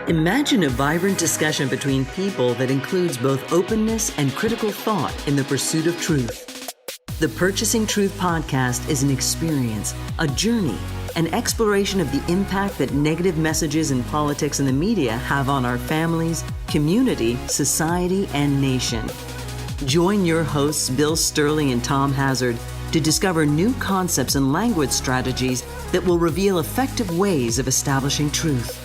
Imagine a vibrant discussion between people that includes both openness and critical thought in the pursuit of truth. The Purchasing Truth podcast is an experience, a journey, an exploration of the impact that negative messages in politics and the media have on our families, community, society, and nation. Join your hosts, Bill Stierle and Tom Hazard, to discover new concepts and language strategies that will reveal effective ways of establishing truth.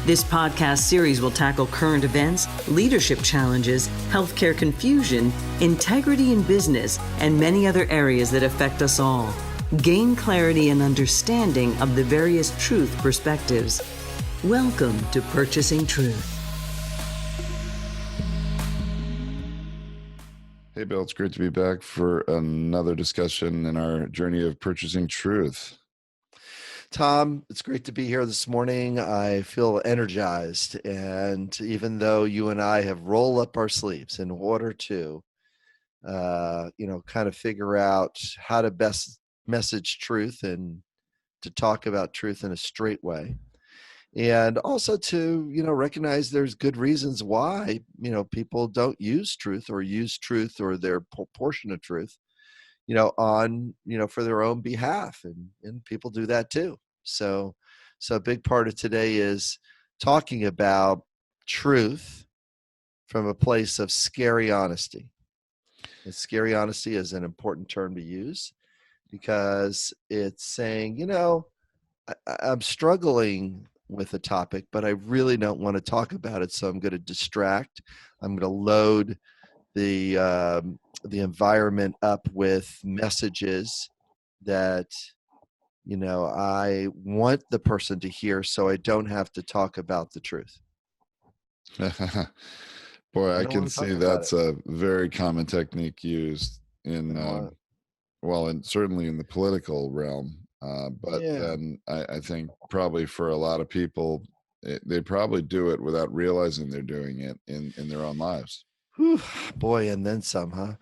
This podcast series will tackle current events, leadership challenges, healthcare confusion, integrity in business, and many other areas that affect us all. Gain clarity and understanding of the various truth perspectives. Welcome to Purchasing Truth. Hey, Bill, it's great to be back for another discussion in our journey of purchasing truth. Tom, it's great to be here this morning. I feel energized. And even though you and I have rolled up our sleeves in order to, kind of figure out how to best message truth and to talk about truth in a straight way. And also to, recognize there's good reasons why, people don't use truth or their portion of truth, for their own behalf. And people do that too. So a big part of today is talking about truth from a place of scary honesty. And scary honesty is an important term to use because it's saying, I'm struggling with a topic, but I really don't want to talk about it. So I'm going to distract. I'm going to load the environment up with messages that I want the person to hear, so I don't have to talk about the truth. Boy, I can see that's a very common technique used in and certainly in the political realm. Then I think probably for a lot of people, they probably do it without realizing they're doing it in their own lives. Whew, boy, and then some, huh?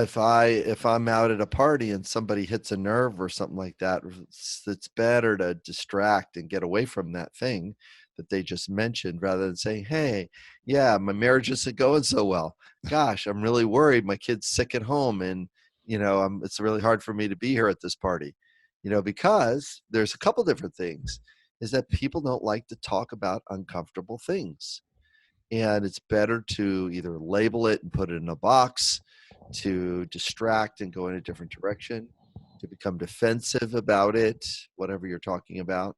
If I'm out at a party and somebody hits a nerve or something like that, it's better to distract and get away from that thing that they just mentioned rather than saying, "Hey, yeah, my marriage isn't going so well. Gosh, I'm really worried. My kid's sick at home, and it's really hard for me to be here at this party." Because there's a couple different things. Is that people don't like to talk about uncomfortable things. And it's better to either label it and put it in a box, to distract and go in a different direction, to become defensive about it, whatever you're talking about,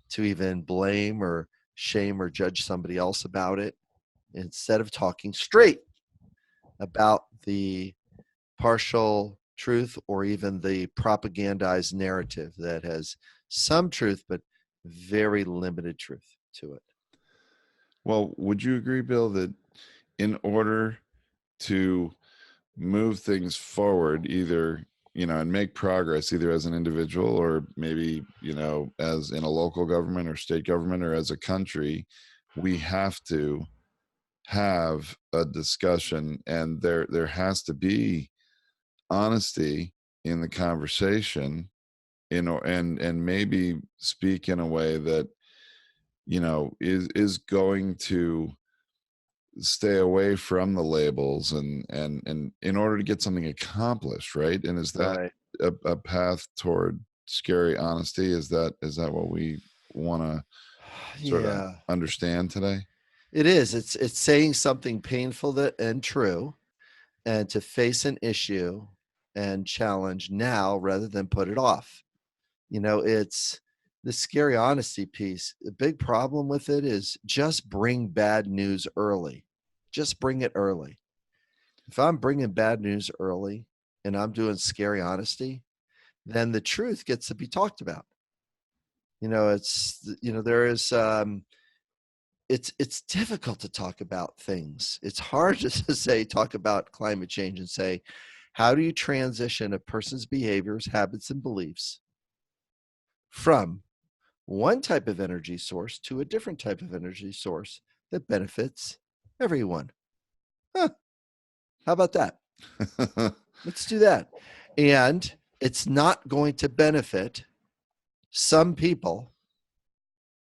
to even blame or shame or judge somebody else about it, instead of talking straight about the partial truth or even the propagandized narrative that has some truth but very limited truth to it. Well, would you agree, Bill, that in order to move things forward, either, and make progress, either as an individual or maybe, as in a local government or state government or as a country, we have to have a discussion and there has to be honesty in the conversation, and maybe speak in a way that, is going to stay away from the labels and in order to get something accomplished, right? And is that Right. a path toward scary honesty? Is that what we want to sort of understand today? It is. It's saying something painful and true, and to face an issue and challenge now rather than put it off. It's the scary honesty piece. The big problem with it is just bring bad news early. Just bring it early. If I'm bringing bad news early and I'm doing scary honesty, then the truth gets to be talked about. There is it's difficult to talk about things. It's hard to say talk about climate change and say, how do you transition a person's behaviors, habits, and beliefs from one type of energy source to a different type of energy source that benefits everyone? Huh. How about that? Let's do that. And it's not going to benefit some people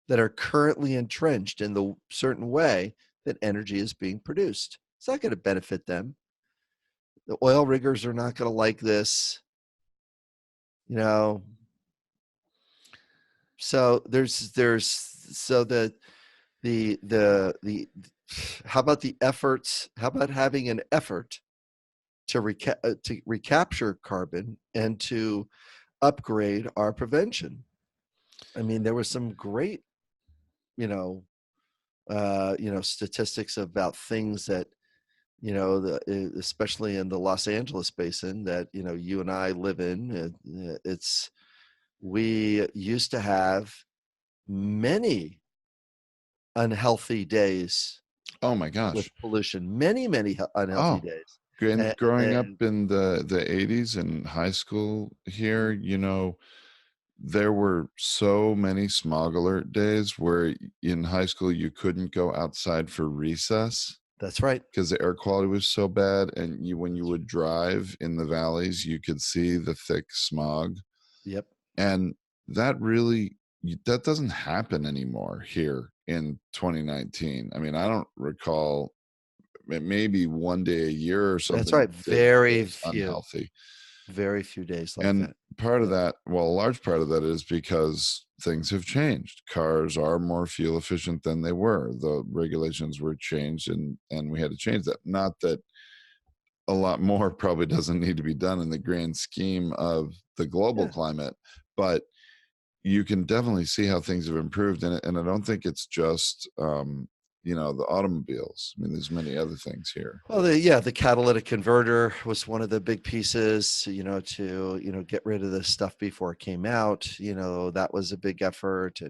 that are currently entrenched in the certain way that energy is being produced. It's not going to benefit them. The oil riggers are not going to like this, you know. So so the how about the efforts? How about having an effort to recapture carbon and to upgrade our prevention? I mean, there was some great, you know, statistics about things that, especially in the Los Angeles basin that, you and I live in. We used to have many unhealthy days Oh my with gosh. pollution, many unhealthy Oh, days. growing up And in the 80s in high school here, there were so many smog alert days where in high school you couldn't go outside for recess that's right. because the air quality was so bad. And when you would drive in the valleys, you could see the thick smog. Yep. And that really, that doesn't happen anymore here in 2019. I mean, I don't recall maybe one day a year or That's something right. that is unhealthy. Very few days like And that. part of Yeah. that, well, a large part of that is because things have changed. Cars are more fuel efficient than they were. The regulations were changed, and we had to change that. Not that a lot more probably doesn't need to be done in the grand scheme of the global Yeah. climate, but you can definitely see how things have improved. And I don't think it's just the automobiles. I mean, there's many other things here. Well, the catalytic converter was one of the big pieces, to, get rid of this stuff before it came out. That was a big effort.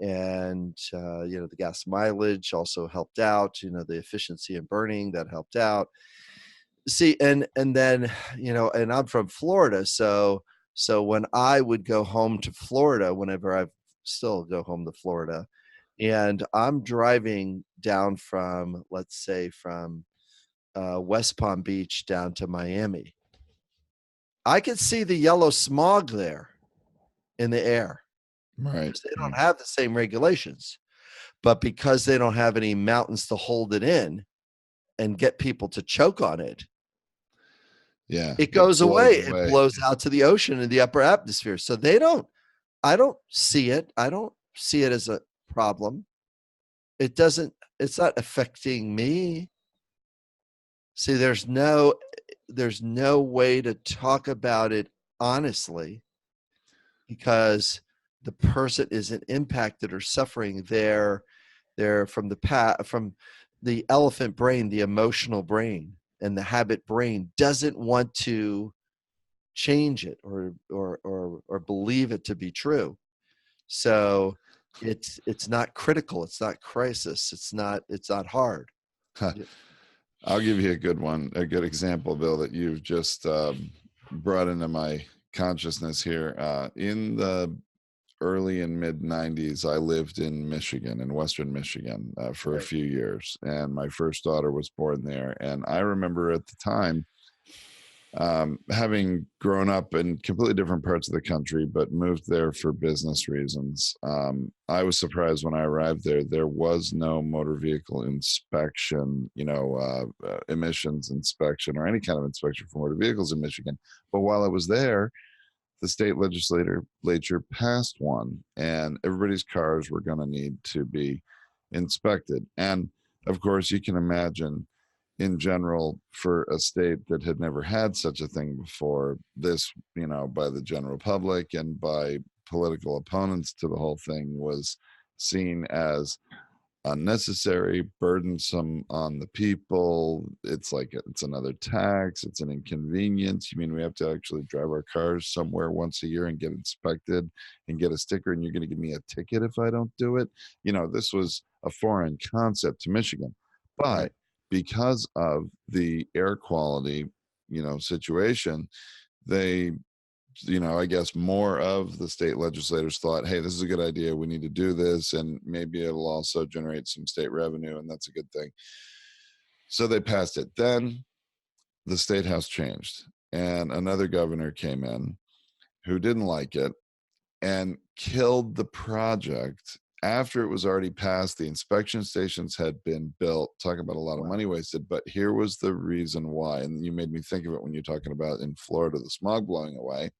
And the gas mileage also helped out, the efficiency in burning that helped out. See, and then, and I'm from Florida, so when I would go home to Florida, whenever I still go home to Florida, and I'm driving down from, let's say, from West Palm Beach down to Miami, I could see the yellow smog there in the air Right. because they don't have the same regulations. But because they don't have any mountains to hold it in and get people to choke on it, Yeah. it It goes blows away. It away. blows out to the ocean and the upper atmosphere. So I don't see it. I don't see it as a problem. It's not affecting me. See, there's no way to talk about it honestly because the person isn't impacted or suffering. They're from the elephant brain, the emotional brain, and the habit brain doesn't want to change it or believe it to be true. So it's not critical, it's not crisis, it's not hard. I'll give you a good example, Bill, that you've just brought into my consciousness here. In the early and mid 90s, I lived in Michigan, in Western Michigan, for a Right. few years. And my first daughter was born there. And I remember at the time, having grown up in completely different parts of the country, but moved there for business reasons. I was surprised when I arrived there. There was no motor vehicle inspection, emissions inspection, or any kind of inspection for motor vehicles in Michigan. But while I was there, the state legislature passed one, and everybody's cars were going to need to be inspected. And of course, you can imagine, in general, for a state that had never had such a thing before, this, by the general public and by political opponents to the whole thing, was seen as unnecessary, burdensome on the people. It's like it's another tax, it's an inconvenience. You mean we have to actually drive our cars somewhere once a year and get inspected and get a sticker, and you're going to give me a ticket if I don't do it? This was a foreign concept to Michigan. But Right. because of the air quality, situation, they, I guess more of the state legislators thought, hey, this is a good idea. We need to do this. And maybe it'll also generate some state revenue. And that's a good thing. So they passed it. Then the state house changed, and another governor came in who didn't like it and killed the project after it was already passed, the inspection stations had been built. Talking about a lot of Wow. money wasted, but here was the reason why. And you made me think of it when you're talking about in Florida, the smog blowing away.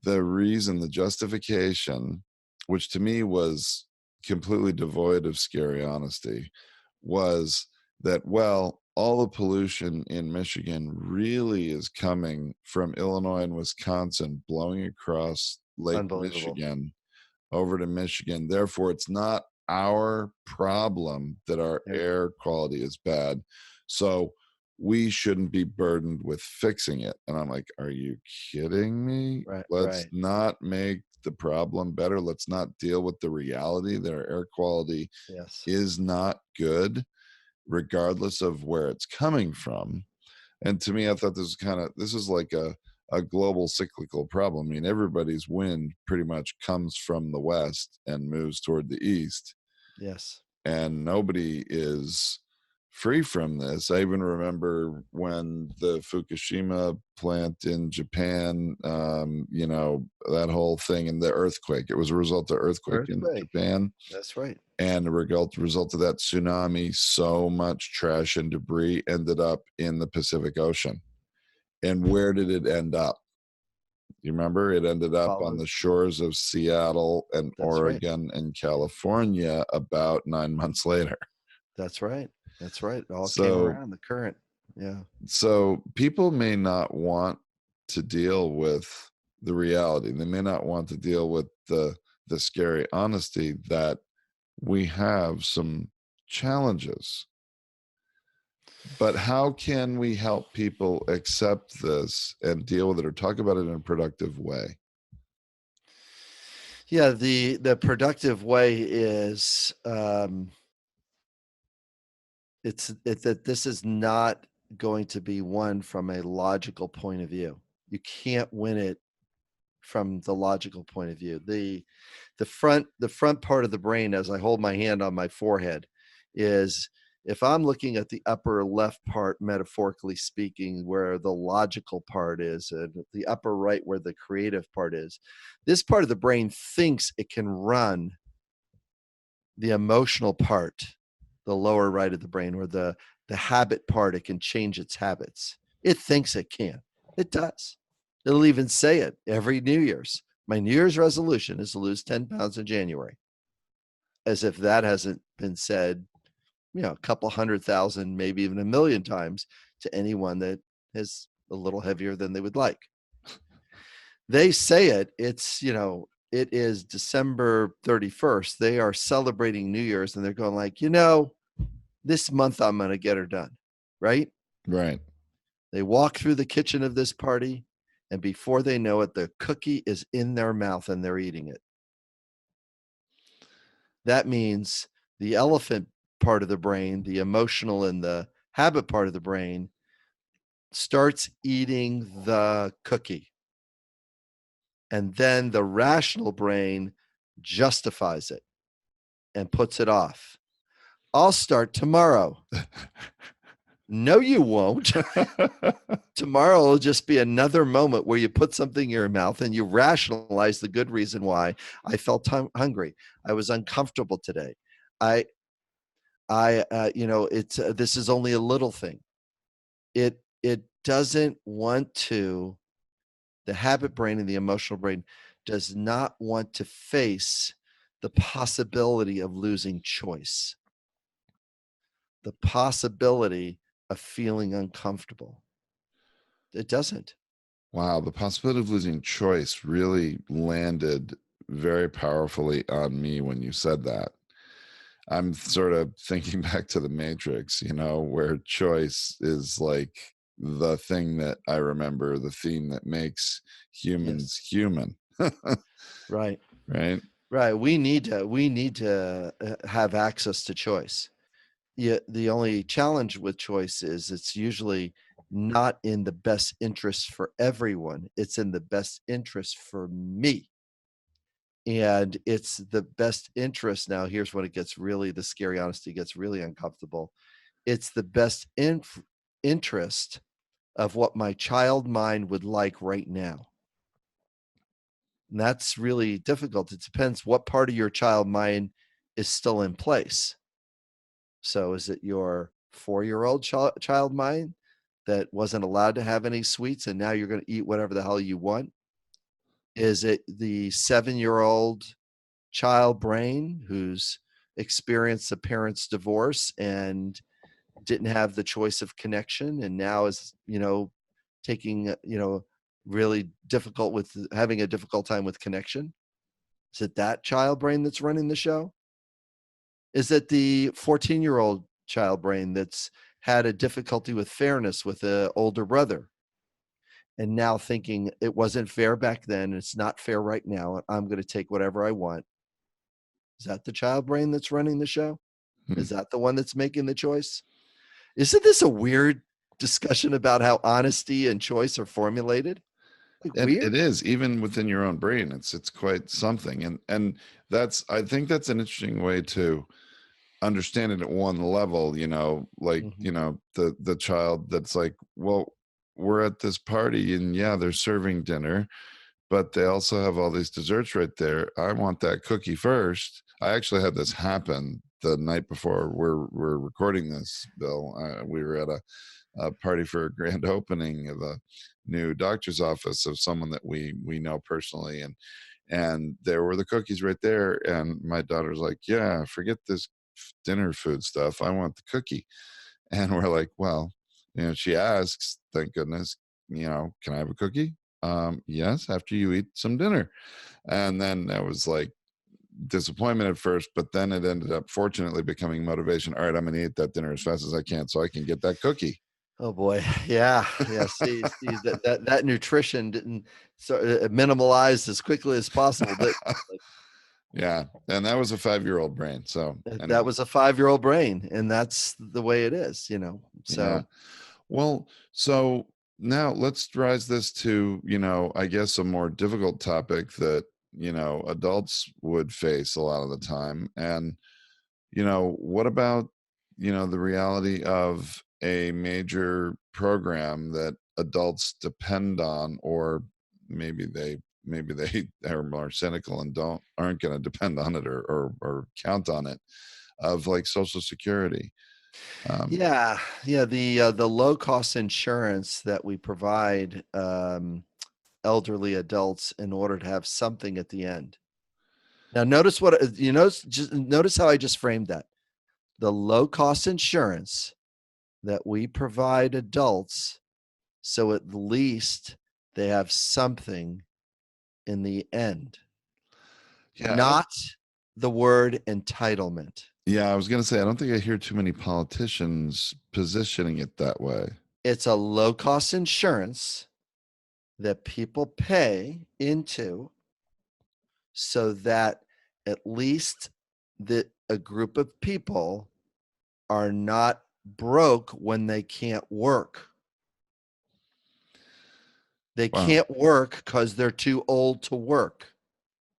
The reason, the justification, which to me was completely devoid of scary honesty, was that, well, all the pollution in Michigan really is coming from Illinois and Wisconsin blowing across Lake Unbelievable. Michigan over to Michigan. Therefore, it's not our problem that our There- air quality is bad. So we shouldn't be burdened with fixing it. And I'm like, are you kidding me? Right, Let's right. not make the problem better. Let's not deal with the reality that our air quality Yes. is not good, regardless of where it's coming from. And to me, I thought this is like a global cyclical problem. I mean, everybody's wind pretty much comes from the west and moves toward the east, Yes. and nobody is free from this. I even remember when the Fukushima plant in Japan, that whole thing and the earthquake. It was a result of earthquake in Earthquake. Japan. That's right. And the result of that tsunami, so much trash and debris ended up in the Pacific Ocean. And where did it end up? You remember? It ended up on Followed. the shores of Seattle and That's right. Oregon and California about 9 months later. That's right. That's right. It all came So, around the current. Yeah. so people may not want to deal with the reality. They may not want to deal with the scary honesty that we have some challenges. But how can we help people accept this and deal with it or talk about it in a productive way? Yeah. The productive way is it's that this is not going to be won from a logical point of view. You can't win it from the logical point of view. The front part of the brain, as I hold my hand on my forehead, is if I'm looking at the upper left part, metaphorically speaking, where the logical part is, and the upper right where the creative part is, this part of the brain thinks it can run the emotional part, the lower right of the brain, or the habit part. It can change its habits. It thinks it can. It does. It'll even say it every New Year's. My New Year's resolution is to lose 10 pounds in January. As if that hasn't been said, a couple 100,000, maybe even 1,000,000 times to anyone that is a little heavier than they would like. They say it. It is December 31st. They are celebrating New Year's and they're going like, this month I'm going to get her done. Right? Right. They walk through the kitchen of this party, and before they know it, the cookie is in their mouth and they're eating it. That means the elephant part of the brain, the emotional and the habit part of the brain, starts eating the cookie. And then the rational brain justifies it and puts it off. I'll start tomorrow. No, you won't. Tomorrow will just be another moment where you put something in your mouth and you rationalize the good reason why. I felt hungry. I was uncomfortable today. It's this is only a little thing. It doesn't want to. The habit brain and the emotional brain does not want to face the possibility of losing choice, the possibility of feeling uncomfortable. It doesn't. Wow, the possibility of losing choice really landed very powerfully on me when you said that. I'm sort of thinking back to the Matrix, where choice is like the thing that I remember, the theme that makes humans Yes. human. Right. Right? Right. We need to have access to choice. Yeah. The only challenge with choice is it's usually not in the best interest for everyone. It's in the best interest for me. And it's the best interest. Now, here's when it gets really, the scary honesty gets really uncomfortable. It's the best interest of what my child mind would like right now. And that's really difficult. It depends what part of your child mind is still in place. So is it your 4-year-old child mind that wasn't allowed to have any sweets and now you're going to eat whatever the hell you want? Is it the 7-year-old child brain who's experienced a parent's divorce and didn't have the choice of connection and now is, taking, really difficult with having a difficult time with connection? Is it that child brain that's running the show? Is it the 14-year-old child brain that's had a difficulty with fairness with an older brother and now thinking it wasn't fair back then, and it's not fair right now, and I'm going to take whatever I want? Is that the child brain that's running the show? Hmm. Is that the one that's making the choice? Isn't this a weird discussion about how honesty and choice are formulated? Like, It weird. is, even within your own brain. It's quite something, and that's, I think that's an interesting way to understand it at one level. Like, Mhm. the child that's like, well, we're at this party, and yeah, they're serving dinner, but they also have all these desserts right there. I want that cookie first. I actually had this happen the night before we're recording this, Bill. We were at a party for a grand opening of a new doctor's office of someone that we know personally, and there were the cookies right there, and my daughter's like, yeah, forget this dinner food stuff, I want the cookie. And we're like, well, she asks, thank goodness, can I have a cookie? Yes, after you eat some dinner. And then that was like disappointment at first, but then it ended up fortunately becoming motivation. All right, I'm gonna eat that dinner as fast as I can so I can get that cookie. Oh boy. Yeah. Yeah. See that nutrition didn't minimalized as quickly as possible. Yeah, and that was a 5-year-old brain. So That anyway, was a 5-year-old brain, and that's the way it is, yeah. So Well, so now let's rise this to, I guess a more difficult topic that, adults would face a lot of the time. And, what about, the reality of a major program that adults depend on, or maybe they are more cynical and aren't going to depend on it, or count on it, of like Social Security. Um, yeah, yeah, the low cost insurance that we provide elderly adults in order to have something at the end. Now notice what just notice how I just framed that. The low cost insurance that we provide adults so at least they have something in the end. yeah, Not the word entitlement. Yeah, I was gonna say, I don't think I hear too many politicians positioning it that way. It's a low cost insurance that people pay into so that at least a group of people are not broke when they can't work. They Wow. can't work because they're too old to work.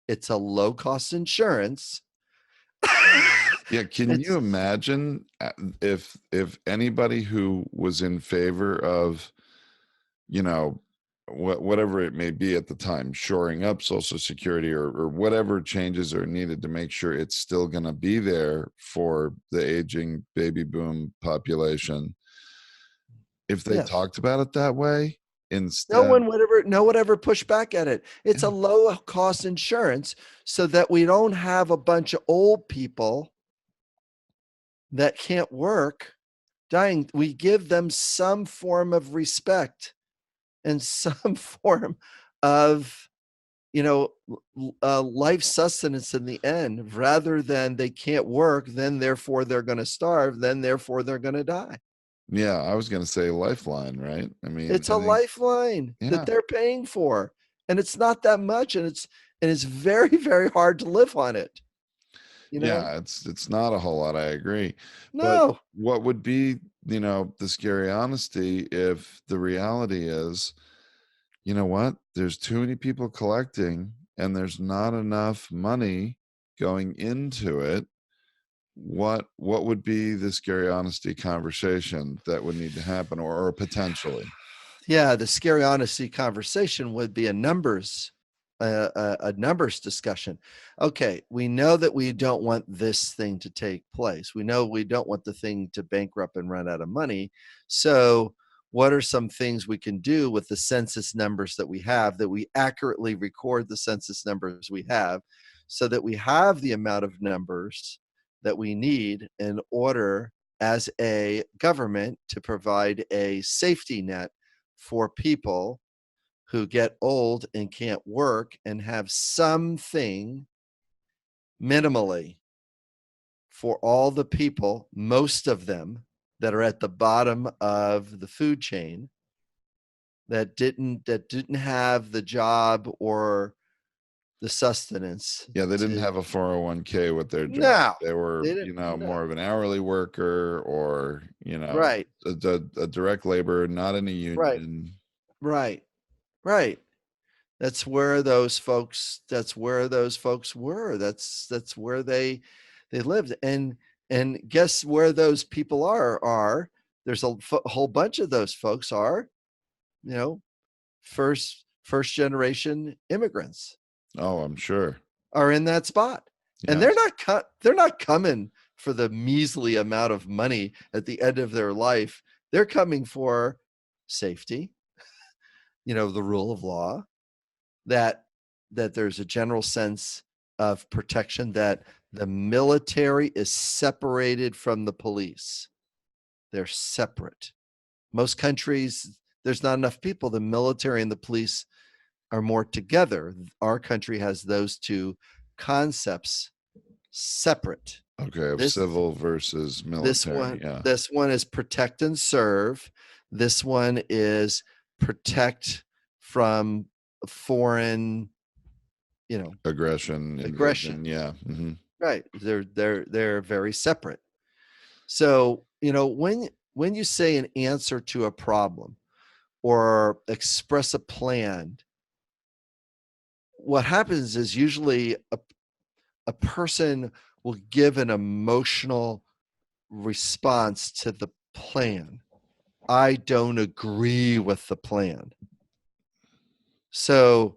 It's a low cost insurance. Yeah, can you It's imagine, if anybody who was in favor of, you know, whatever it may be at the time, shoring up Social Security, or whatever changes are needed to make sure it's still going to be there for the aging baby boom population, if they yes. talked about it that way instead. No one ever push back at it. It's a Yeah. low cost insurance so that we don't have a bunch of old people that can't work dying. We give them some form of respect and some form of, life sustenance in the end, rather than they can't work, then therefore they're going to starve, then therefore they're going to die. Yeah, I was gonna say lifeline, right? I mean, It's I a think, lifeline that yeah, they're paying for, and it's not that much, and it's very, very hard to live on it, you know? yeah, it's not a whole lot, I agree. But No. what would be, the scary honesty if the reality is, you know what? There's too many people collecting, and there's not enough money going into it. What would be the scary honesty conversation that would need to happen, or potentially? Yeah, the scary honesty conversation would be a numbers a numbers discussion. Okay, we know that we don't want this thing to take place. We know we don't want the thing to bankrupt and run out of money. So what are some things we can do with the census numbers that we have, that we accurately record the census numbers we have, so that we have the amount of numbers that we need in order as a government to provide a safety net for people who get old and can't work, and have something minimally for all the people, most of them that are at the bottom of the food chain, that didn't have the job or the sustenance. Yeah, they didn't have a 401k with their job. No, They were, they didn't. No. more of an hourly worker, or, Right, a direct laborer, not in a right, union. right, right. That's where those folks were. That's where they lived. And guess where those people are there's a whole bunch of those folks are, you know, first generation immigrants Oh, I'm sure. are in that spot. And Yes. they're not coming for the measly amount of money at the end of their life. They're coming for safety, the rule of law, that there's a general sense of protection, that the military is separated from the police. They're separate. Most countries, there's not enough people. The military and the police are more together. Our country has those two concepts separate. Okay, of This civil versus military. Yeah. this one is protect and serve. This one is protect from foreign, Aggression, aggression. invasion. Yeah. Right. They're very separate. So, when you say an answer to a problem or express a plan, what happens is usually a person will give an emotional response to the plan. I don't agree with the plan. So,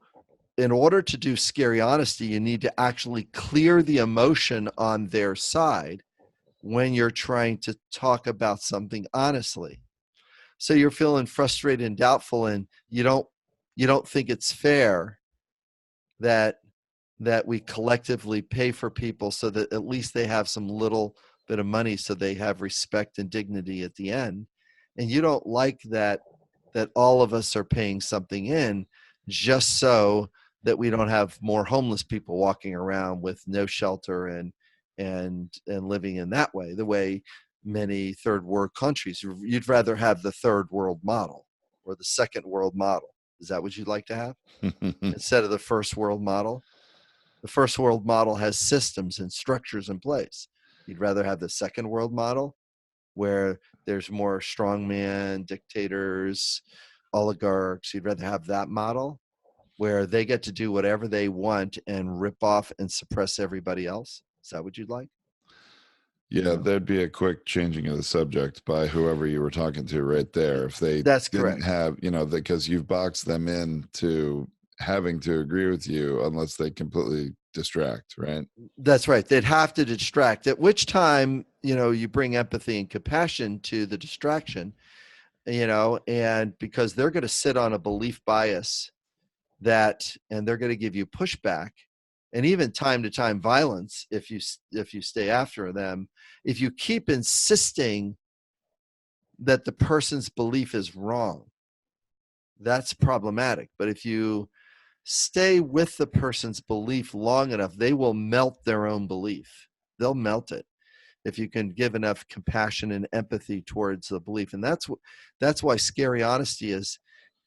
in order to do scary honesty, you need to actually clear the emotion on their side when you're trying to talk about something honestly. So you're feeling frustrated and doubtful, and you don't think it's fair that we collectively pay for people so that at least they have some little bit of money, so they have respect and dignity at the end. And you don't like that all of us are paying something in just so that we don't have more homeless people walking around with no shelter and living in that way, the way many third world countries. You'd rather have the third world model or the second world model. Is that what you'd like to have instead of the first world model? The first world model has systems and structures in place. You'd rather have the second world model, where there's more strongman, dictators, oligarchs. You'd rather have that model where they get to do whatever they want and rip off and suppress everybody else. Is that what you'd like? Yeah, there'd be a quick changing of the subject by whoever you were talking to right there. If they That's didn't correct. have, because you've boxed them in to having to agree with you unless they completely distract, right? That's right. They'd have to distract, at which time, you bring empathy and compassion to the distraction, and because they're going to sit on a belief bias and they're going to give you pushback and even time to time violence if you stay after them, if you keep insisting that the person's belief is wrong. That's problematic. But if you stay with the person's belief long enough, they will melt their own belief. They'll melt it if you can give enough compassion and empathy towards the belief. And that's why scary honesty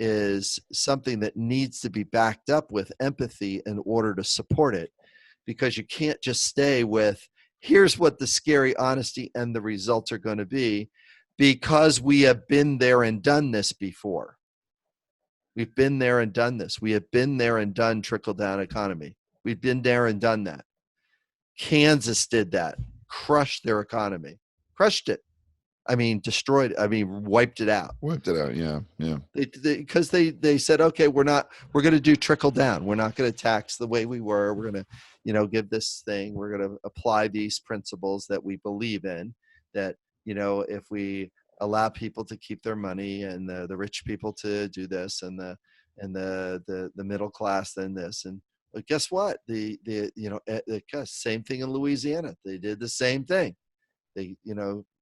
is something that needs to be backed up with empathy in order to support it, because you can't just stay with, here's what the scary honesty and the results are going to be, because we have been there and done this before. We've been there and done this. We have been there and done trickle-down economy. We've been there and done that. Kansas did that, crushed their economy, crushed it. I mean, destroyed. I mean, wiped it out. Wiped it out. Yeah. Yeah. Because they said, okay, we're going to do trickle down. We're not going to tax the way we were. We're going to, give this thing. We're going to apply these principles that we believe in. That if we allow people to keep their money and the rich people to do this and the middle class then this but guess what? The same thing in Louisiana. They did the same thing. They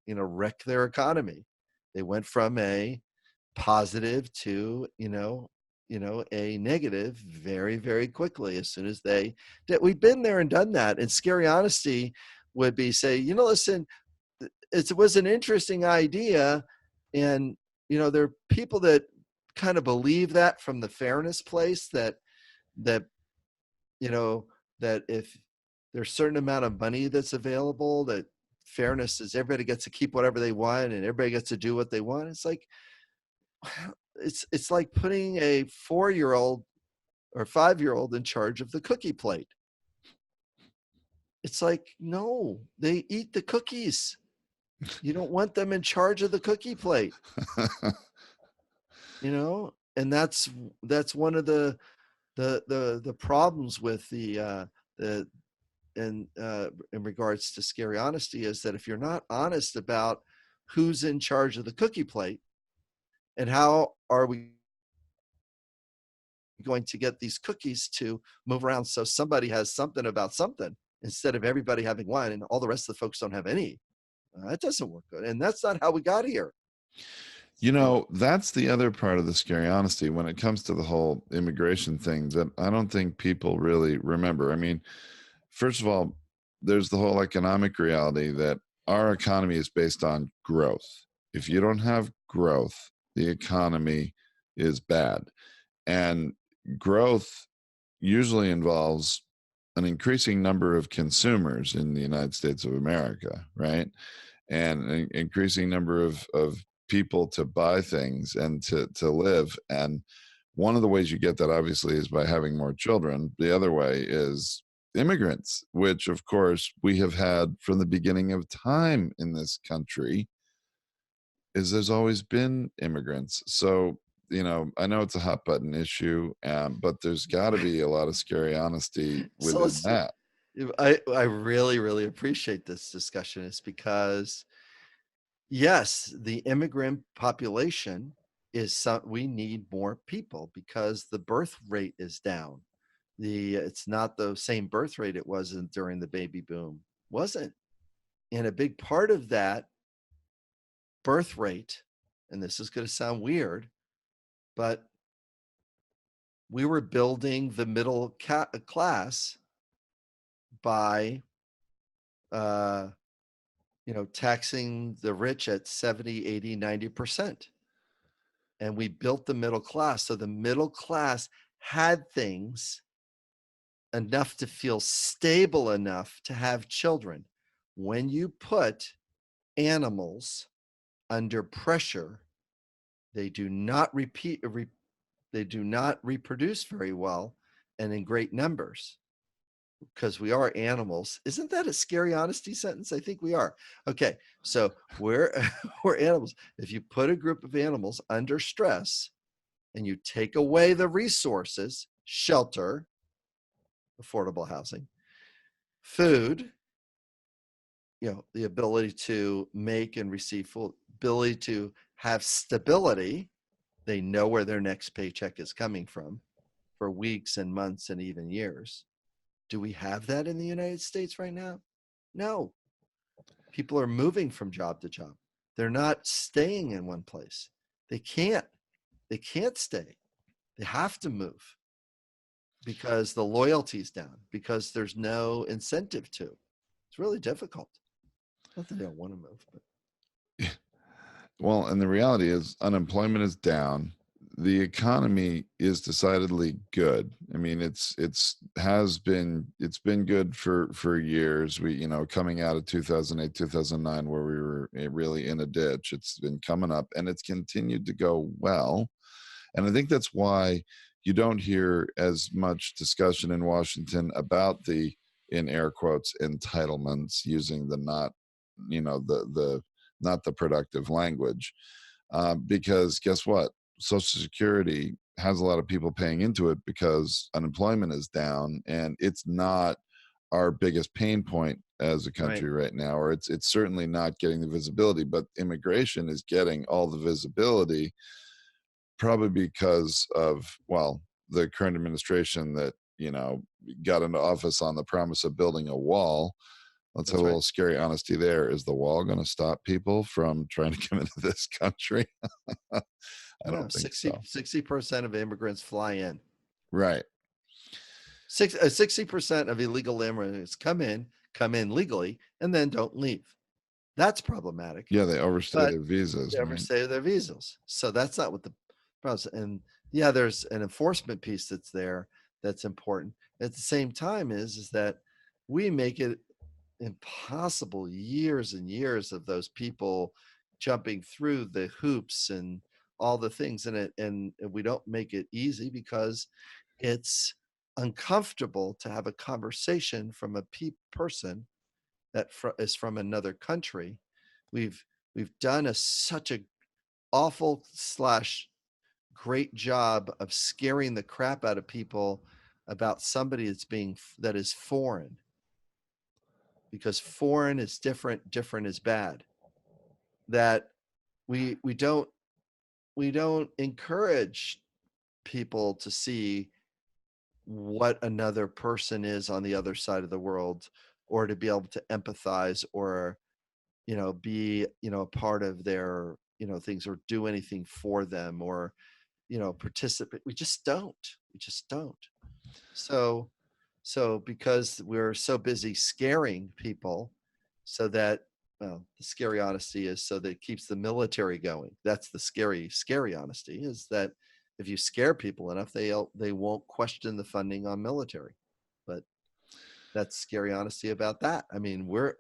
wrecked their economy. They went from a positive to a negative very, very quickly as soon as they did. We've been there and done that. And scary honesty would be say, listen, it was an interesting idea, and there are people that kind of believe that from the fairness place that that if there's a certain amount of money that's available, that fairness is everybody gets to keep whatever they want and everybody gets to do what they want. It's like it's like putting a 4-year-old or 5-year-old in charge of the cookie plate. It's like, no, they eat the cookies. You don't want them in charge of the cookie plate. And that's one of the problems with the in regards to scary honesty is that if you're not honest about who's in charge of the cookie plate and how are we going to get these cookies to move around so somebody has something about something instead of everybody having one and all the rest of the folks don't have any. That doesn't work good. And that's not how we got here. That's the other part of the scary honesty when it comes to the whole immigration thing that I don't think people really remember. I mean, first of all, there's the whole economic reality that our economy is based on growth. If you don't have growth, the economy is bad. And growth usually involves an increasing number of consumers in the United States of America, right? And an increasing number of people to buy things and to live. And one of the ways you get that obviously is by having more children. The other way is immigrants, which of course we have had from the beginning of time in this country. Is there's always been immigrants. So I know it's a hot button issue, but there's got to be a lot of scary honesty within that. I really, really appreciate this discussion. It's because yes, the immigrant population we need more people because the birth rate is down. It's not the same birth rate it was during the baby boom. Wasn't. And a big part of that birth rate, and this is going to sound weird, but we were building the middle class by taxing the rich at 70, 80, 90%. And we built the middle class. So the middle class had things enough to feel stable enough to have children. When you put animals under pressure, they do not they do not reproduce very well and in great numbers. Because we are animals. Isn't that a scary honesty sentence? I think we are. Okay, so we're animals. If you put a group of animals under stress and you take away the resources, shelter, affordable housing, food, the ability to make and receive food, ability to have stability, they know where their next paycheck is coming from for weeks and months and even years. Do we have that in the United States right now? No. People are moving from job to job. They're not staying in one place. They can't stay. They have to move because the loyalty's down, because there's no incentive to. It's really difficult. Not that they don't want to move, but. Well, and the reality is unemployment is down. The economy is decidedly good. I mean, it's been good for years. We, coming out of 2008, 2009, where we were really in a ditch, it's been coming up and it's continued to go well. And I think that's why you don't hear as much discussion in Washington about the, in air quotes, entitlements, using the not, the not the productive language. Because guess what? Social Security has a lot of people paying into it because unemployment is down, and it's not our biggest pain point as a Right. country right now, or it's certainly not getting the visibility. But immigration is getting all the visibility, probably because of, well, the current administration that got into office on the promise of building a wall. Let's have That's a right. little scary honesty there. Is the wall going to stop people from trying to come into this country? I No, don't think so. 60% of immigrants fly in. Right. 60% of illegal immigrants come in legally, and then don't leave. That's problematic. Yeah, they overstay But their visas, they right? overstay their visas. So that's not what the process. And yeah, there's an enforcement piece that's there that's important. At the same time, is that we make it impossible, years and years of those people jumping through the hoops and all the things in it, and we don't make it easy because it's uncomfortable to have a conversation from a person that is from another country. We've done such a awful slash great job of scaring the crap out of people about somebody that is foreign, because foreign is different is bad. That we don't encourage people to see what another person is on the other side of the world, or to be able to empathize, or be a part of their things, or do anything for them, or participate. We just don't. So because we're so busy scaring people, so that, well, the scary honesty is so that it keeps the military going. That's the scary honesty, is that if you scare people enough, they won't question the funding on military. But that's scary honesty about that. I mean, we're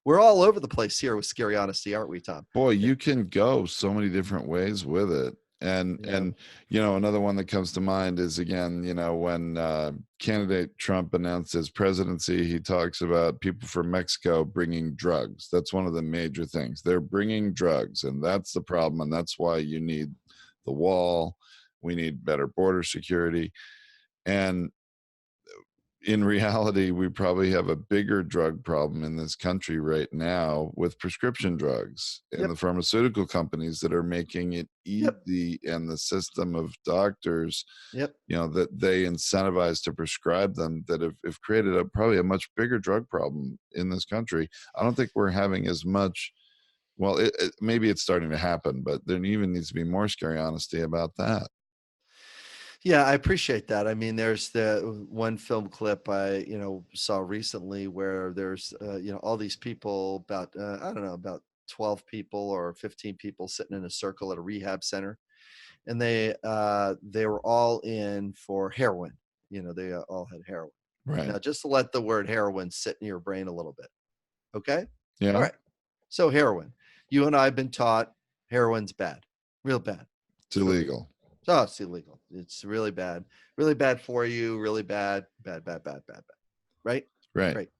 all over the place here with scary honesty, aren't we, Tom? Boy, you can go so many different ways with it. And Yeah. another one that comes to mind is, again, when candidate Trump announced his presidency, he talks about people from Mexico bringing drugs. That's one of the major things. They're bringing drugs, and that's the problem, and that's why you need the wall. We need better border security. And in reality, we probably have a bigger drug problem in this country right now with prescription drugs and Yep. the pharmaceutical companies that are making it Yep. easy, and the system of doctors, Yep. that they incentivize to prescribe them, that have created probably a much bigger drug problem in this country. I don't think we're having as much. Well, maybe it's starting to happen, but there even needs to be more scary honesty about that. Yeah, I appreciate that. I mean, there's the one film clip I, saw recently where there's, all these people, about, I don't know, about 12 people or 15 people sitting in a circle at a rehab center. And they were all in for heroin. They all had heroin. Right. Now, just to let the word heroin sit in your brain a little bit. Okay. Yeah. All right. So heroin, you and I have been taught heroin's bad, real bad. It's illegal. Oh, it's illegal. It's really bad for you. Really bad. Right? Right. Right.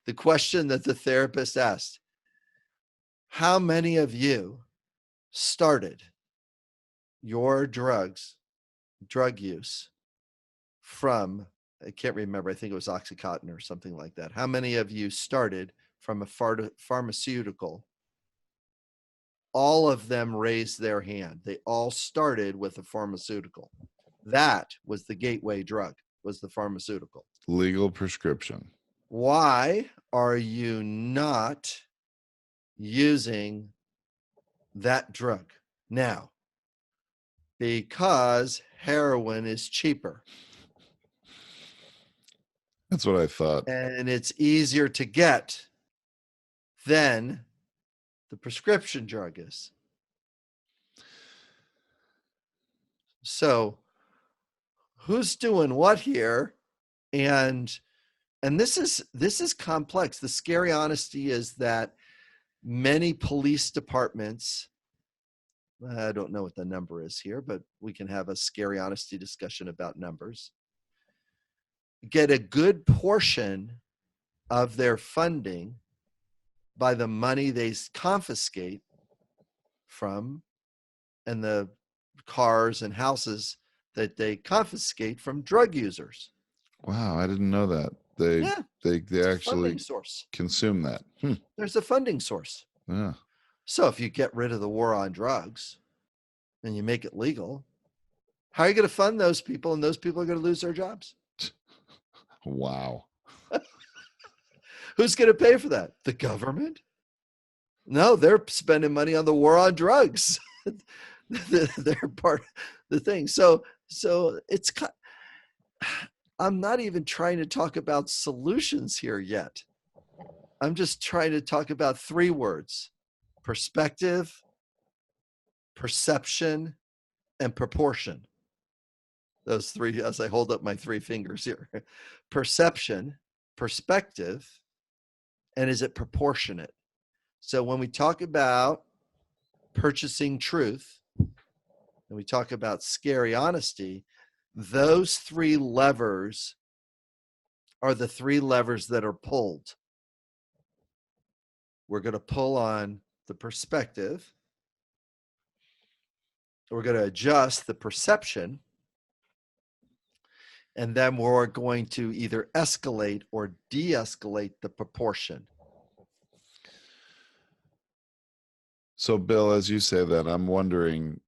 The question that the therapist asked: how many of you started your drug use from, I can't remember, I think it was Oxycontin or something like that. How many of you started from a pharmaceutical? All of them raised their hand. They all started with a pharmaceutical. That was the gateway drug, was the pharmaceutical. Legal prescription. Why are you not using that drug now? Because heroin is cheaper. That's what I thought. And it's easier to get than the prescription drug is. So who's doing what here? And this is complex. The scary honesty is that many police departments, I don't know what the number is here, but we can have a scary honesty discussion about numbers, get a good portion of their funding by the money they confiscate from, and the cars and houses that they confiscate from drug users. Wow, I didn't know that. They Yeah, they it's they a funding actually source. consume that. There's a funding source. Yeah. So if you get rid of the war on drugs and you make it legal, how are you going to fund those people? And those people are going to lose their jobs. Wow. Who's going to pay for that? The government? No, they're spending money on the war on drugs. They're part of the thing. So it's, I'm not even trying to talk about solutions here yet. I'm just trying to talk about 3 words: perspective, perception, and proportion. Those 3, as I hold up my 3 fingers here: perception, perspective, and is it proportionate? So when we talk about purchasing truth and we talk about scary honesty, those 3 levers are the 3 levers that are pulled. We're going to pull on the perspective. We're going to adjust the perception. And then we're going to either escalate or de-escalate the proportion. So, Bill, as you say that, I'm wondering,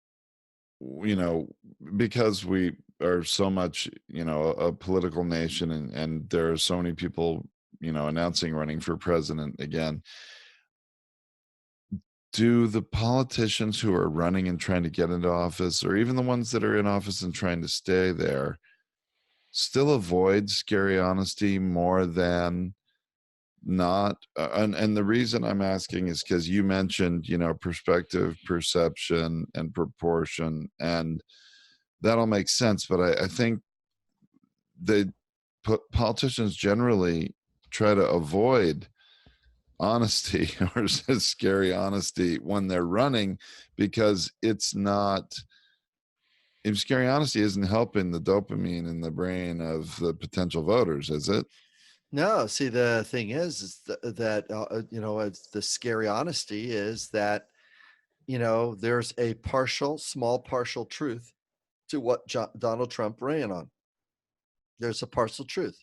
because we are so much, a political nation, and there are so many people, announcing running for president again. Do the politicians who are running and trying to get into office, or even the ones that are in office and trying to stay there, still avoid scary honesty more than not? And the reason I'm asking is because you mentioned, perspective, perception, and proportion, and that all makes sense. But I think politicians generally try to avoid honesty or scary honesty when they're running, because it's not, if scary honesty isn't helping the dopamine in the brain of the potential voters, is it? No, see, the thing is that, the scary honesty is that, there's a small partial truth to what Donald Trump ran on. There's a partial truth.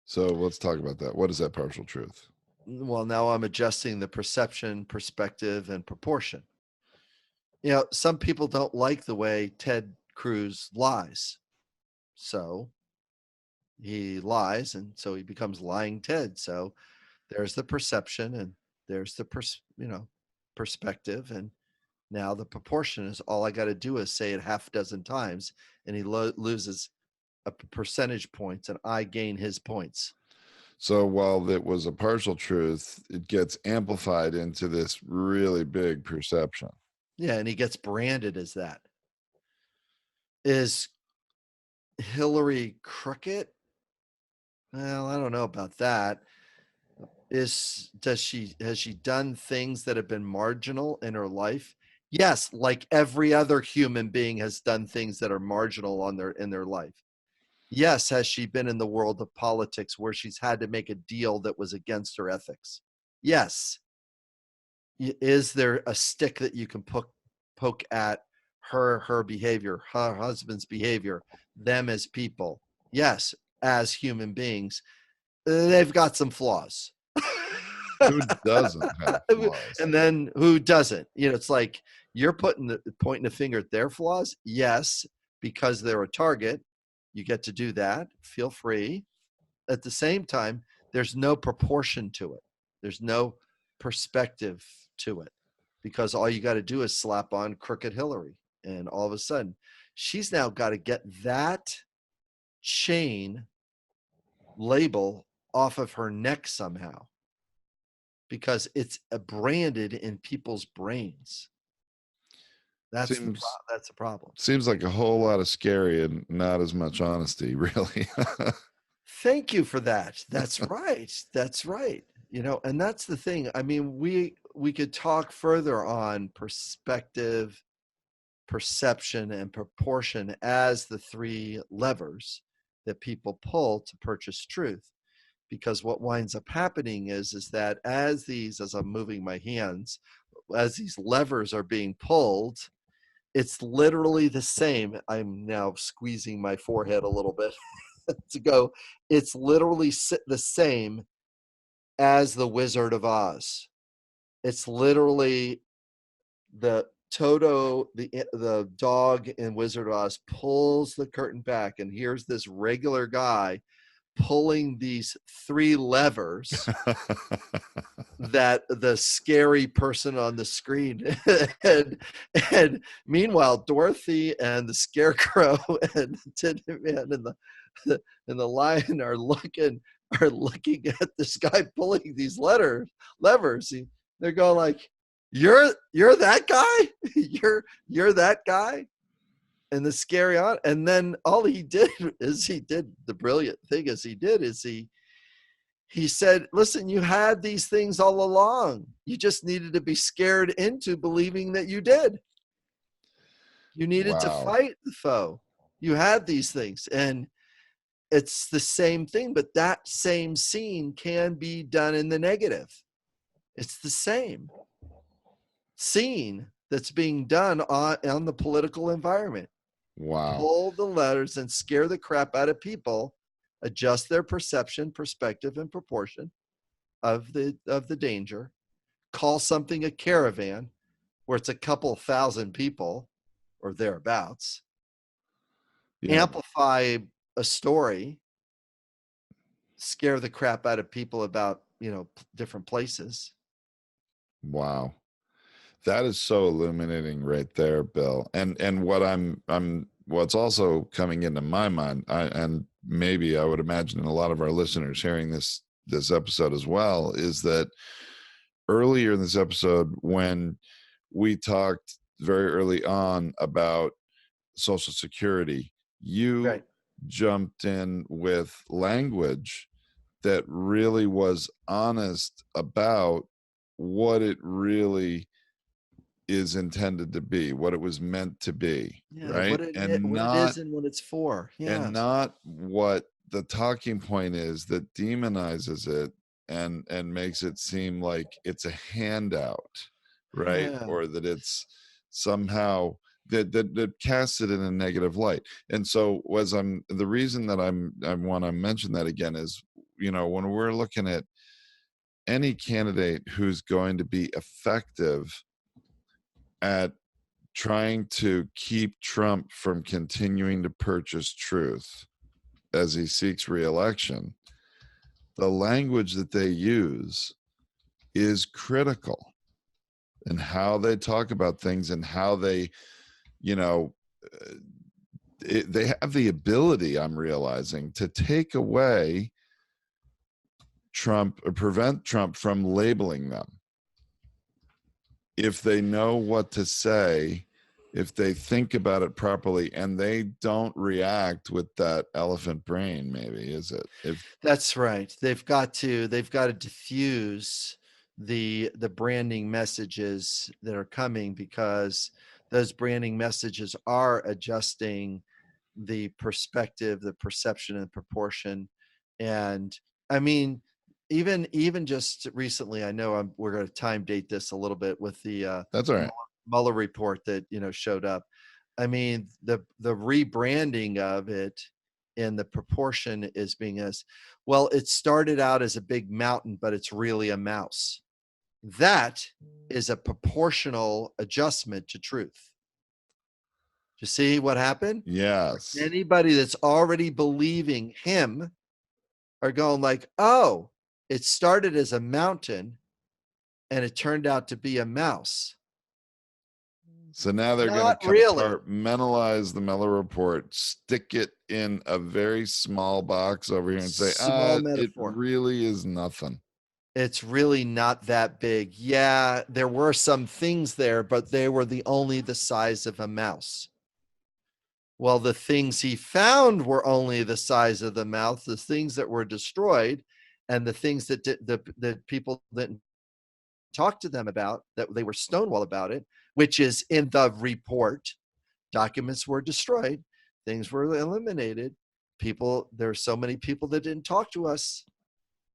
So let's talk about that. What is that partial truth? Well, now I'm adjusting the perception, perspective, and proportion. Some people don't like the way Ted Cruz lies. So he lies, and so he becomes lying Ted. So there's the perception, and there's the perspective, and now the proportion is all I got to do is say it half a dozen times, and he loses a percentage points, and I gain his points. So while it was a partial truth, it gets amplified into this really big perception. Yeah, and he gets branded as that. Is Hillary crooked? Well, I don't know about that. Has she done things that have been marginal in her life? Yes, like every other human being has done things that are marginal in their life. Yes, has she been in the world of politics where she's had to make a deal that was against her ethics? Yes. Is there a stick that you can poke at her behavior, her husband's behavior, them as people? Yes, as human beings, they've got some flaws. Who doesn't have flaws? And then who doesn't? It's like you're pointing the finger at their flaws. Yes, because they're a target. You get to do that. Feel free. At the same time, there's no proportion to it. There's no perspective to it, because all you got to do is slap on crooked Hillary, and all of a sudden she's now got to get that chain label off of her neck somehow, because it's branded in people's brains. That's a problem. Seems like a whole lot of scary and not as much honesty, really. Thank you for that. That's right. That's right. And that's the thing. I mean, we could talk further on perspective, perception, and proportion as the 3 levers that people pull to purchase truth. Because what winds up happening is that as I'm moving my hands, as these levers are being pulled, it's literally the same. I'm now squeezing my forehead a little bit to go. It's literally the same as the Wizard of Oz. It's literally the Toto, the dog in Wizard of Oz, pulls the curtain back, and here's this regular guy pulling these 3 levers that the scary person on the screen and meanwhile Dorothy and the Scarecrow and the Tin Man and the Lion are looking at this guy pulling these levers. They're going like, you're that guy. you're that guy. And the scary on, and then all he did the brilliant thing is he said, listen, you had these things all along. You just needed to be scared into believing that you did. You needed to fight the foe. You had these things. And it's the same thing, but that same scene can be done in the negative. It's the same scene that's being done on the political environment. Wow. Pull the letters and scare the crap out of people, adjust their perception, perspective, and proportion of the danger, call something a caravan where it's a couple thousand people or thereabouts, amplify a story, scare the crap out of people about, different places. Wow. That is so illuminating right there, Bill. And what's also coming into my mind, and maybe I would imagine a lot of our listeners hearing this episode as well, is that earlier in this episode, when we talked very early on about Social Security, you jumped in with language that really was honest about what it really is intended to be, what it was meant to be, right? What it is and what it's for. Yeah. And not what the talking point is that demonizes it and makes it seem like it's a handout, right? Yeah. Or that it's somehow that casts it in a negative light. And so the reason that I want to mention that again is, when we're looking at any candidate who's going to be effective at trying to keep Trump from continuing to purchase truth as he seeks re-election, the language that they use is critical in how they talk about things and how they, they have the ability, I'm realizing, to take away Trump or prevent Trump from labeling them. If they know what to say, if they think about it properly, and they don't react with that elephant brain, maybe, is it? That's right. They've got to diffuse the branding messages that are coming, because those branding messages are adjusting the perspective, the perception, and proportion. And I mean, even just recently, I know we're going to time date this a little bit with the that's all right, Mueller report that showed up. I mean, the rebranding of it and the proportion is being as well. It started out as a big mountain, but it's really a mouse. That is a proportional adjustment to truth. You see what happened? Yes. Anybody that's already believing him are going like, oh, it started as a mountain and it turned out to be a mouse. So now they're going to compartmentalize the Mueller report, stick it in a very small box over here and say, it really is nothing. It's really not that big. Yeah, there were some things there, but they were only the size of a mouse. Well, the things he found were only the size of the mouse, the things that were destroyed, and the things that that people didn't talk to them about, that they were stonewall about it, which is in the report. Documents were destroyed, things were eliminated. There's so many people that didn't talk to us.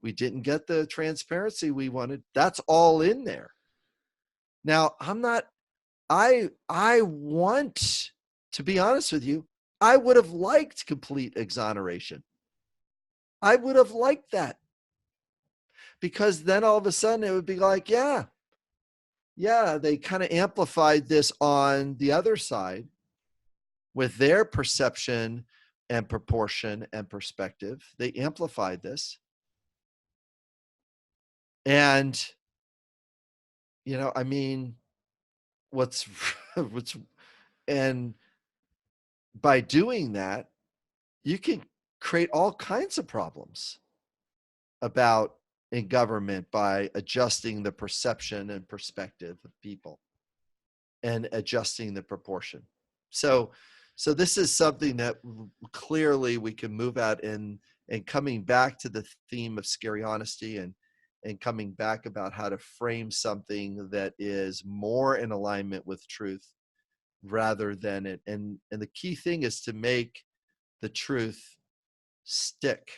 We didn't get the transparency we wanted. That's all in there. Now, I want to be honest with you, I would have liked complete exoneration. I would have liked that, because then all of a sudden it would be like, yeah, they kind of amplified this on the other side with their perception and proportion and perspective. They amplified this. And, I mean, what's, and by doing that, you can create all kinds of problems about in government by adjusting the perception and perspective of people and adjusting the proportion. So this is something that clearly we can move out and coming back to the theme of scary honesty and coming back about how to frame something that is more in alignment with truth rather than it. And the key thing is to make the truth stick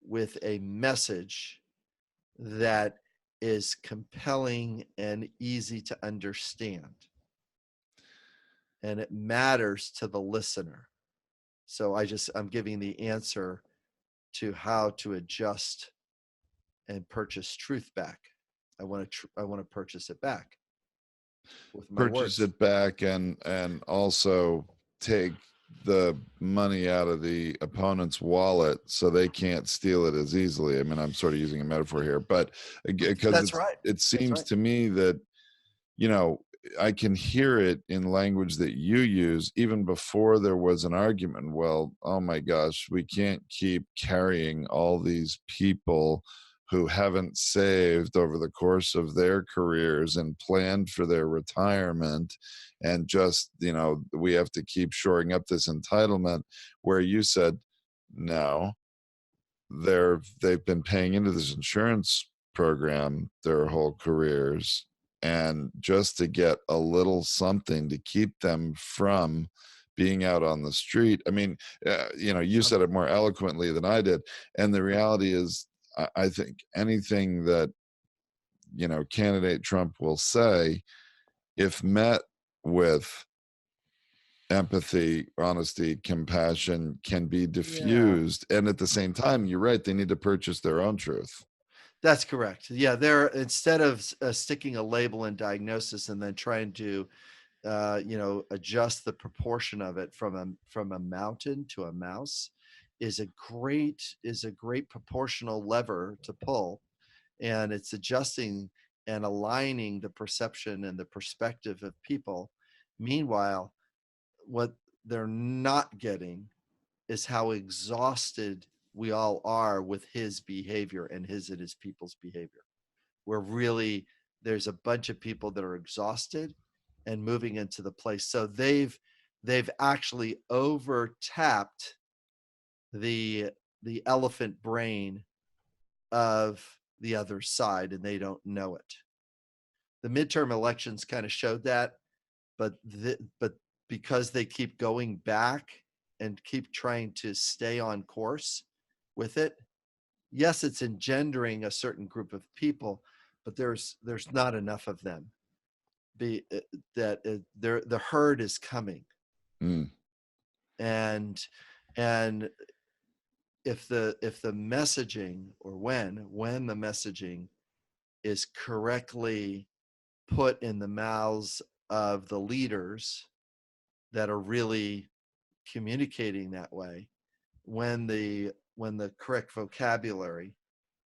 with a message that is compelling and easy to understand. And it matters to the listener. So I'm giving the answer to how to adjust and purchase truth back. I want to purchase it back with my Purchase words. it back and also take the money out of the opponent's wallet so they can't steal it as easily. I mean, I'm sort of using a metaphor here, but because That's right. it seems right. to me that, I can hear it in language that you use even before there was an argument. Well, oh my gosh, we can't keep carrying all these people who haven't saved over the course of their careers and planned for their retirement, and just, we have to keep shoring up this entitlement, where you said, no, they've been paying into this insurance program their whole careers, and just to get a little something to keep them from being out on the street. I mean, you said it more eloquently than I did, and the reality is, I think anything that candidate Trump will say, if met with empathy, honesty, compassion, can be diffused. And at the same time, you're right, they need to purchase their own truth. That's correct. Yeah, they're, instead of sticking a label and diagnosis and then trying to adjust the proportion of it from a mountain to a mouse, is a great proportional lever to pull. And it's adjusting and aligning the perception and the perspective of people. Meanwhile, what they're not getting is how exhausted we all are with his behavior and his people's behavior. We're really, there's a bunch of people that are exhausted and moving into the place. So they've actually over tapped the elephant brain of the other side, and they don't know it. The midterm elections kind of showed that, but because they keep going back and keep trying to stay on course with it, yes, it's engendering a certain group of people, but there's not enough of them. The herd is coming. And if the messaging, or when the messaging is correctly put in the mouths of the leaders that are really communicating that way, when the correct vocabulary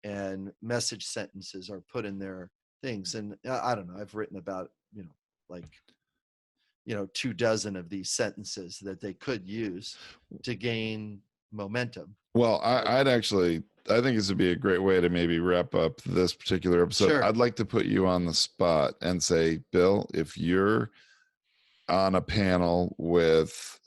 and message sentences are put in their things. And I don't know, I've written about, like, 24 of these sentences that they could use to gain momentum. Well, I think this would be a great way to maybe wrap up this particular episode. Sure. I'd like to put you on the spot and say, Bill, if you're on a panel with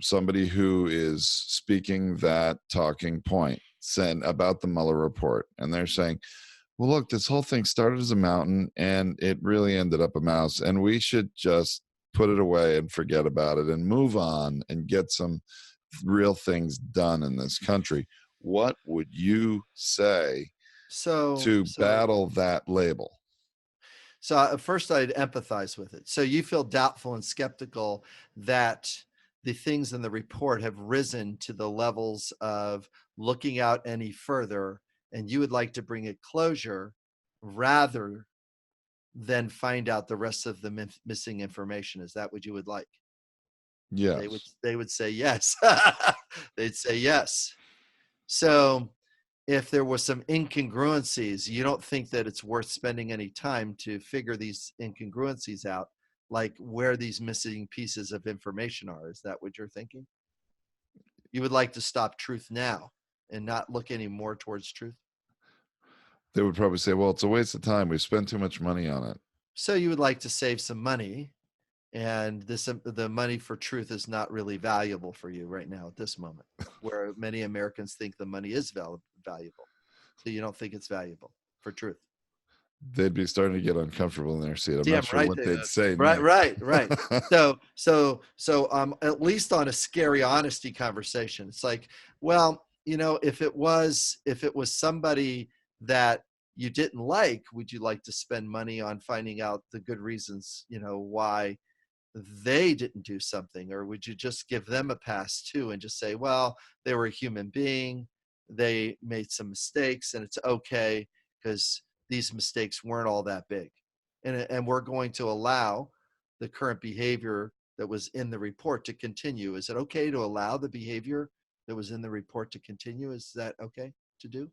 somebody who is speaking that talking point, saying about the Mueller report, and they're saying, well, look, this whole thing started as a mountain and it really ended up a mouse, and we should just put it away and forget about it and move on and get some real things done in this country. What would you say to battle that label? So first I'd empathize with it. So you feel doubtful and skeptical that the things in the report have risen to the levels of looking out any further, and you would like to bring it closure rather than find out the rest of the missing information. Is that what you would like? Yes. They would say yes. They'd say yes. So if there was some incongruencies, you don't think that it's worth spending any time to figure these incongruencies out, like where these missing pieces of information are. Is that what you're thinking? You would like to stop truth now and not look any more towards truth? They would probably say, well, it's a waste of time. We spent too much money on it. So you would like to save some money, and the money for truth is not really valuable for you right now at this moment, where many Americans think the money is valuable. So you don't think it's valuable for truth. They'd be starting to get uncomfortable in their seat. I'm Damn not sure right what they they'd would. say Right. next. So at least on a scary honesty conversation, it's like, well, if it was somebody that you didn't like, would you like to spend money on finding out the good reasons, why they didn't do something? Or would you just give them a pass too and just say, well, they were a human being, they made some mistakes, and it's okay because these mistakes weren't all that big, and we're going to allow the current behavior that was in the report to continue? Is it okay to allow the behavior that was in the report to continue? Is that okay to do?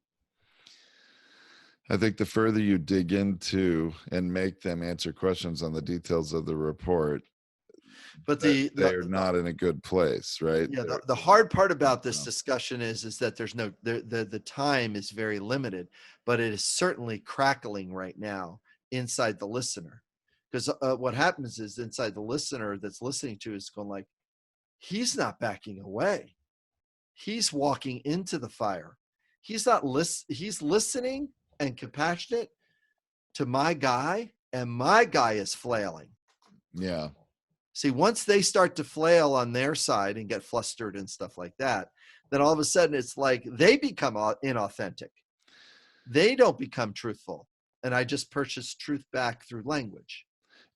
I think the further you dig into and make them answer questions on the details of the report, But that they're not in a good place, right? yeah, the hard part about this No. discussion is that there's no the time is very limited, but it is certainly crackling right now inside the listener, because what happens is inside the listener that's listening to is going like, he's not backing away, he's walking into the fire, he's not he's listening and compassionate to my guy, and my guy is flailing. Yeah. See, once they start to flail on their side and get flustered and stuff like that, then all of a sudden it's like they become inauthentic. They don't become truthful. And I just purchase truth back through language.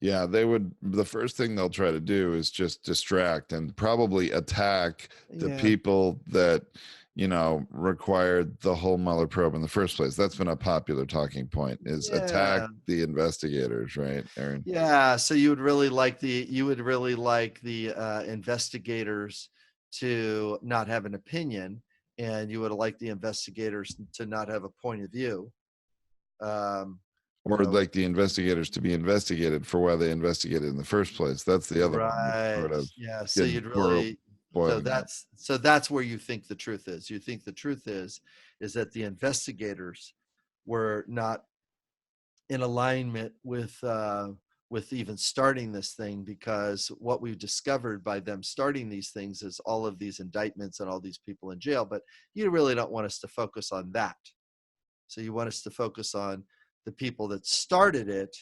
Yeah, the first thing they'll try to do is just distract and probably attack the Yeah. people that, required the whole Mueller probe in the first place. That's been a popular talking point, is attack Yeah. the investigators, right, Aaron? Yeah. So you would really like the investigators to not have an opinion, and you would like the investigators to not have a point of view. Or like the investigators to be investigated for why they investigated in the first place. That's the other one that's Right. sort of Yeah. So getting you'd really, boiling up. that's where you think the truth is. You think the truth is that the investigators were not in alignment with even starting this thing, because what we've discovered by them starting these things is all of these indictments and all these people in jail. But you really don't want us to focus on that. So you want us to focus on the people that started it,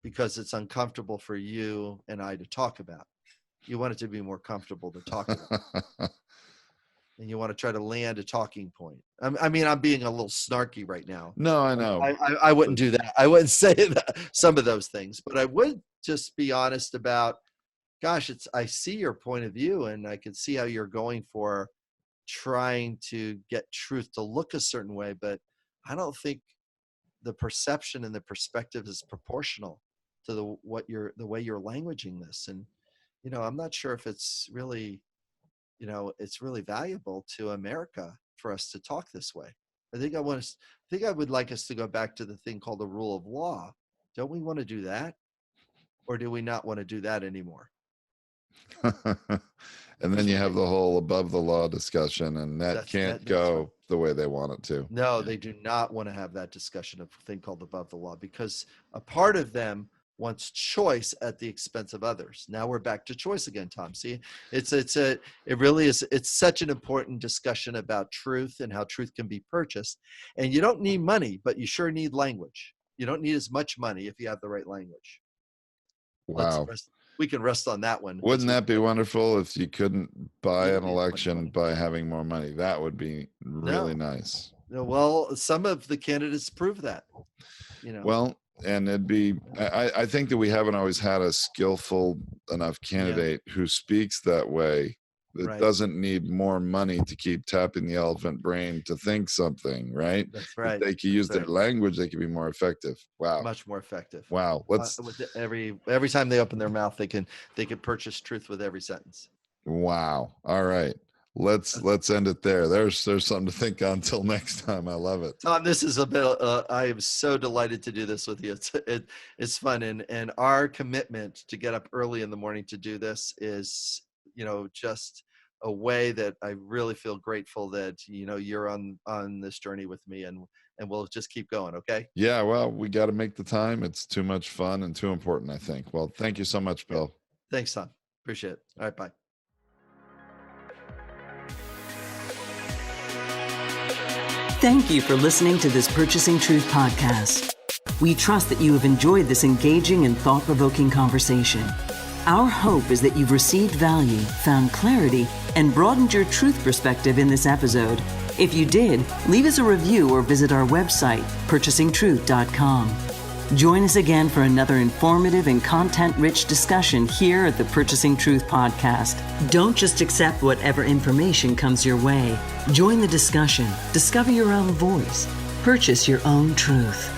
because it's uncomfortable for you and I to talk about. You want it to be more comfortable to talk about. And you want to try to land a talking point. I mean, I'm being a little snarky right now. No, I know. I wouldn't do that. I wouldn't say that, some of those things, but I would just be honest about, gosh, I see your point of view, and I can see how you're going for trying to get truth to look a certain way, but I don't think the perception and the perspective is proportional to the way you're languaging this. And I'm not sure if it's really valuable to America for us to talk this way. I think I would like us to go back to the thing called the rule of law. Don't we want to do that, or do we not want to do that anymore? And then you have the whole above the law discussion, and that can't go the way they want it to. No, they do not want to have that discussion of a thing called above the law, because a part of them wants choice at the expense of others. Now we're back to choice again, Tom. See, it really is. It's such an important discussion about truth and how truth can be purchased. And you don't need money, but you sure need language. You don't need as much money if you have the right language. Wow. We can rest on that one. Wouldn't that be wonderful if you couldn't buy an need election by having more money? That would be really nice. Well, some of the candidates prove that. Well, and it'd be, I think that we haven't always had a skillful enough candidate who speaks that way, that Right. doesn't need more money to keep tapping the elephant brain to think something, right? That's If right. they could use That's their right. language, they could be more effective. Wow. Much more effective. Wow. Let's, With every time they open their mouth, they can purchase truth with every sentence. wow. All right. Let's end it there. There's something to think on until next time. I love it. Tom, this is a bit. I am so delighted to do this with you. It's fun, and our commitment to get up early in the morning to do this is, just a way that I really feel grateful that you're on this journey with me, and we'll just keep going. Okay. Yeah, well, we got to make the time. It's too much fun and too important, I think. Well, thank you so much, Bill. Thanks, Tom. Appreciate it. All right. Bye. Thank you for listening to this Purchasing Truth podcast. We trust that you have enjoyed this engaging and thought-provoking conversation. Our hope is that you've received value, found clarity, and broadened your truth perspective in this episode. If you did, leave us a review or visit our website, purchasingtruth.com. Join us again for another informative and content-rich discussion here at the Purchasing Truth podcast. Don't just accept whatever information comes your way. Join the discussion. Discover your own voice. Purchase your own truth.